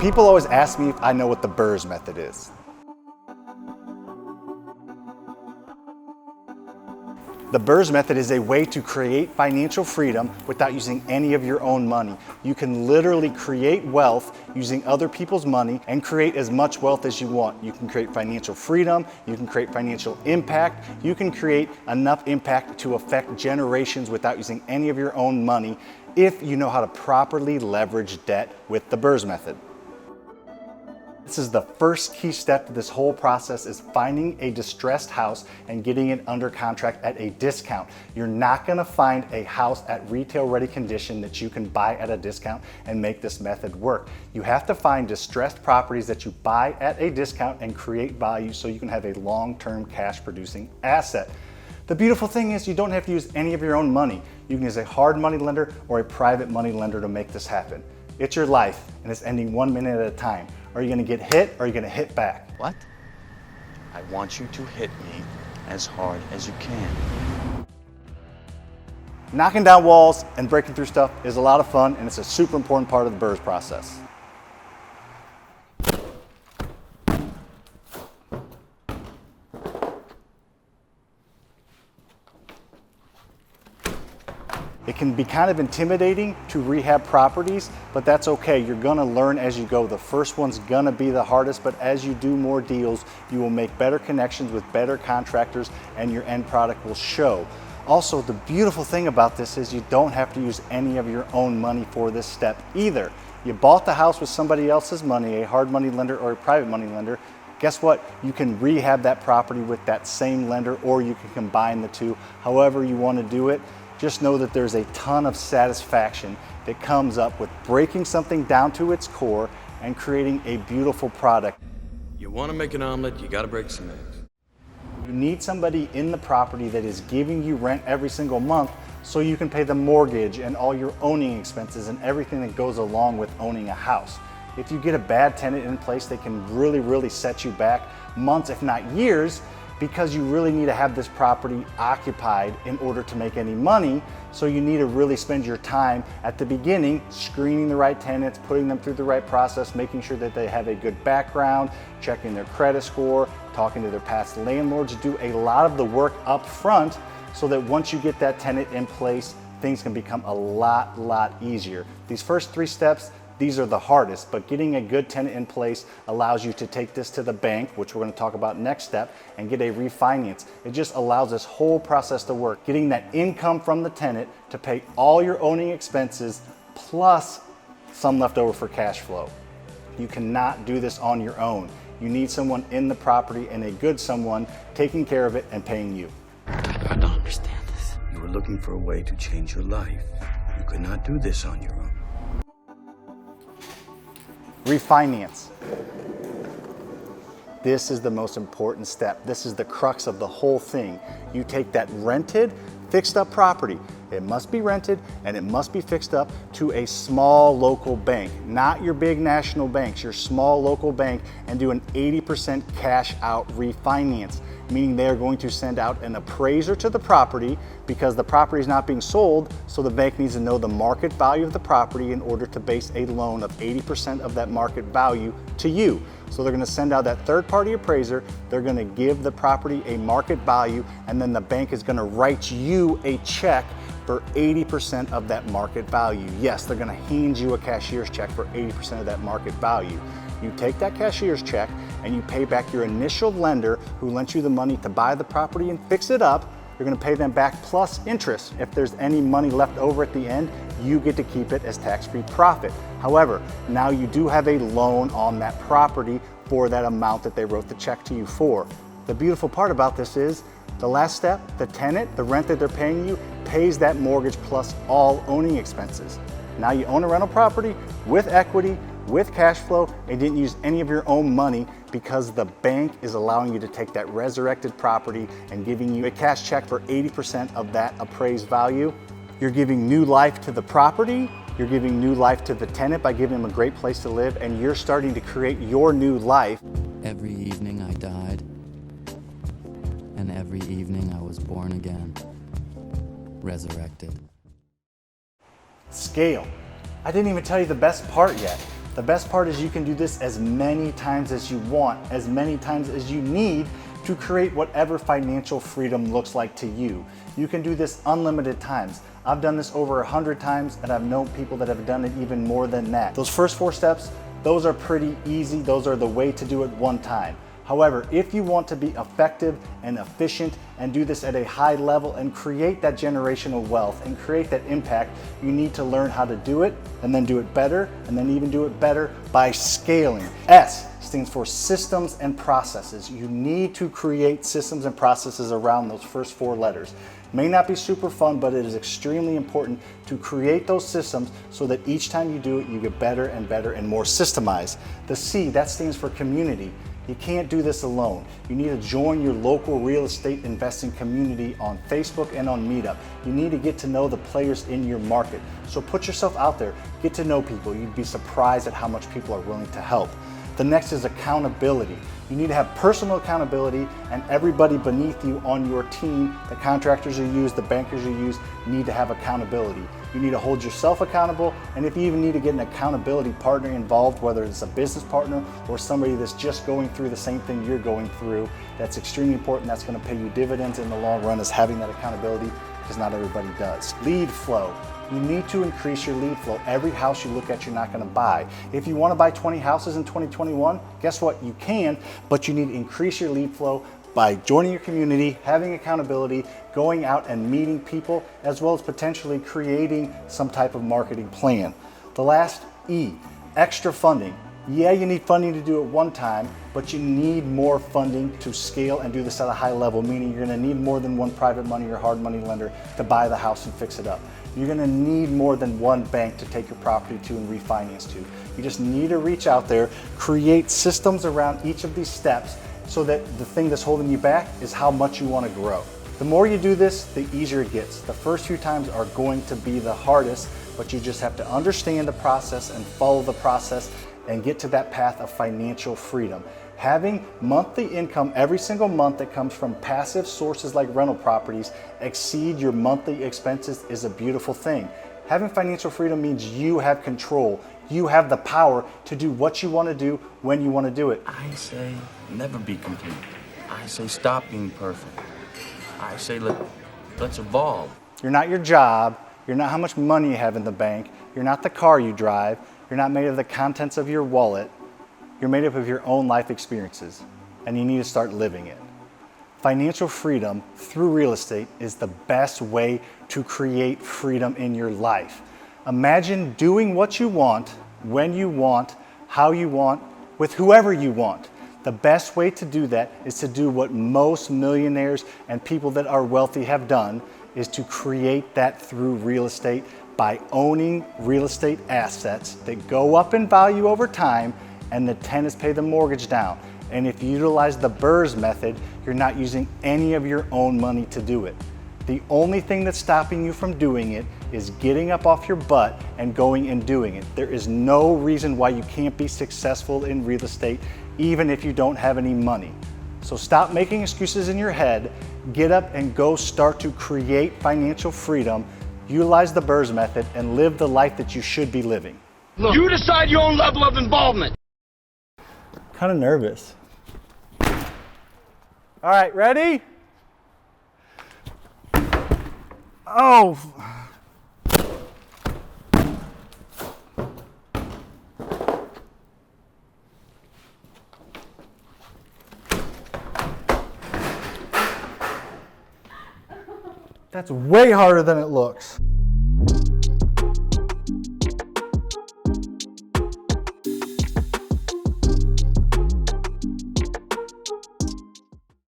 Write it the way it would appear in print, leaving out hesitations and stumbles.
People always ask me if I know what the BRRRR method is. The BURRS method is a way to create financial freedom without using any of your own money. You can literally create wealth using other people's money and create as much wealth as you want. You can create financial freedom, you can create financial impact, you can create enough impact to affect generations without using any of your own money if you know how to properly leverage debt with the BURRS method. This is the first key step to this whole process, is finding a distressed house and getting it under contract at a discount. You're not gonna find a house at retail ready condition that you can buy at a discount and make this method work. You have to find distressed properties that you buy at a discount and create value so you can have a long-term cash producing asset. The beautiful thing is you don't have to use any of your own money. You can use a hard money lender or a private money lender to make this happen. It's your life and it's ending 1 minute at a time. Are you gonna get hit or are you gonna hit back? What? I want you to hit me as hard as you can. Knocking down walls and breaking through stuff is a lot of fun, and it's a super important part of the BURRS process. It can be kind of intimidating to rehab properties, but that's okay. You're gonna learn as you go. The first one's gonna be the hardest, but as you do more deals, you will make better connections with better contractors and your end product will show. Also, the beautiful thing about this is you don't have to use any of your own money for this step either. You bought the house with somebody else's money, a hard money lender or a private money lender. Guess what? You can rehab that property with that same lender, or you can combine the two. However you want to do it, just know that there's a ton of satisfaction that comes up with breaking something down to its core and creating a beautiful product. You want to make an omelet, you got to break some eggs. You need somebody in the property that is giving you rent every single month so you can pay the mortgage and all your owning expenses and everything that goes along with owning a house. If you get a bad tenant in place, they can really set you back months, if not years, because you really need to have this property occupied in order to make any money. So you need to really spend your time at the beginning screening the right tenants, putting them through the right process, making sure that they have a good background, checking their credit score, talking to their past landlords. Do a lot of the work up front so that once you get that tenant in place, things can become a lot easier. These first 3 steps, these are the hardest, but getting a good tenant in place allows you to take this to the bank, which we're going to talk about next step, and get a refinance. It just allows this whole process to work. Getting that income from the tenant to pay all your owning expenses plus some left over for cash flow. You cannot do this on your own. You need someone in the property and a good someone taking care of it and paying you. I don't understand this. You were looking for a way to change your life. You could not do this on your own. Refinance. This is the most important step. This is the crux of the whole thing. You take that rented, fixed up property. It must be rented and it must be fixed up to a small local bank, not your big national banks, your small local bank, and do an 80% cash out refinance, meaning they are going to send out an appraiser to the property because the property is not being sold, so the bank needs to know the market value of the property in order to base a loan of 80% of that market value to you. So they're gonna send out that third-party appraiser, they're gonna give the property a market value, and then the bank is gonna write you a check for 80% of that market value. Yes, they're gonna hand you a cashier's check for 80% of that market value. You take that cashier's check and you pay back your initial lender who lent you the money to buy the property and fix it up. You're gonna pay them back plus interest. If there's any money left over at the end, you get to keep it as tax-free profit. However, now you do have a loan on that property for that amount that they wrote the check to you for. The beautiful part about this is the last step, the tenant, the rent that they're paying you, pays that mortgage plus all owning expenses. Now you own a rental property with equity, with cash flow, and didn't use any of your own money because the bank is allowing you to take that resurrected property and giving you a cash check for 80% of that appraised value. You're giving new life to the property, you're giving new life to the tenant by giving them a great place to live, and you're starting to create your new life. Every evening I died, and every evening I was born again, resurrected. Scale. I didn't even tell you the best part yet. The best part is you can do this as many times as you want, as many times as you need to create whatever financial freedom looks like to you. You can do this unlimited times. I've done this over 100 times, and I've known people that have done it even more than that. Those first 4 steps, those are pretty easy. Those are the way to do it one time. However, if you want to be effective and efficient and do this at a high level and create that generational wealth and create that impact, you need to learn how to do it and then do it better and then even do it better by scaling. S stands for systems and processes. You need to create systems and processes around those first 4 letters. May not be super fun, but it is extremely important to create those systems so that each time you do it, you get better and better and more systemized. The C, that stands for community. You can't do this alone. You need to join your local real estate investing community on Facebook and on Meetup. You need to get to know the players in your market. So put yourself out there, get to know people. You'd be surprised at how much people are willing to help. The next is accountability. You need to have personal accountability, and everybody beneath you on your team, the contractors you use, the bankers you use, need to have accountability. You need to hold yourself accountable, and if you even need to get an accountability partner involved, whether it's a business partner or somebody that's just going through the same thing you're going through, that's extremely important. That's going to pay you dividends in the long run, is having that accountability, because not everybody does. Lead flow. You need to increase your lead flow. Every house you look at, you're not going to buy. If you want to buy 20 houses in 2021, guess what? You can, but you need to increase your lead flow by joining your community, having accountability, going out and meeting people, as well as potentially creating some type of marketing plan. The last E, extra funding. Yeah, you need funding to do it one time, but you need more funding to scale and do this at a high level, meaning you're going to need more than one private money or hard money lender to buy the house and fix it up. You're going to need more than one bank to take your property to and refinance to. You just need to reach out there, create systems around each of these steps so that the thing that's holding you back is how much you want to grow. The more you do this, the easier it gets. The first few times are going to be the hardest, but you just have to understand the process and follow the process and get to that path of financial freedom. Having monthly income every single month that comes from passive sources like rental properties exceed your monthly expenses is a beautiful thing. Having financial freedom means you have control. You have the power to do what you want to do when you want to do it. I say never be complete. I say stop being perfect. I say let's evolve. You're not your job. You're not how much money you have in the bank. You're not the car you drive. You're not made of the contents of your wallet. You're made up of your own life experiences, and you need to start living it. Financial freedom through real estate is the best way to create freedom in your life. Imagine doing what you want, when you want, how you want, with whoever you want. The best way to do that is to do what most millionaires and people that are wealthy have done, is to create that through real estate by owning real estate assets that go up in value over time, and the tenants pay the mortgage down. And if you utilize the BRRRR method, you're not using any of your own money to do it. The only thing that's stopping you from doing it is getting up off your butt and going and doing it. There is no reason why you can't be successful in real estate, even if you don't have any money. So stop making excuses in your head, get up and go start to create financial freedom, utilize the BRRRR method, and live the life that you should be living. Look, you decide your own level of involvement. Kind of nervous. All right, ready? Oh. That's way harder than it looks.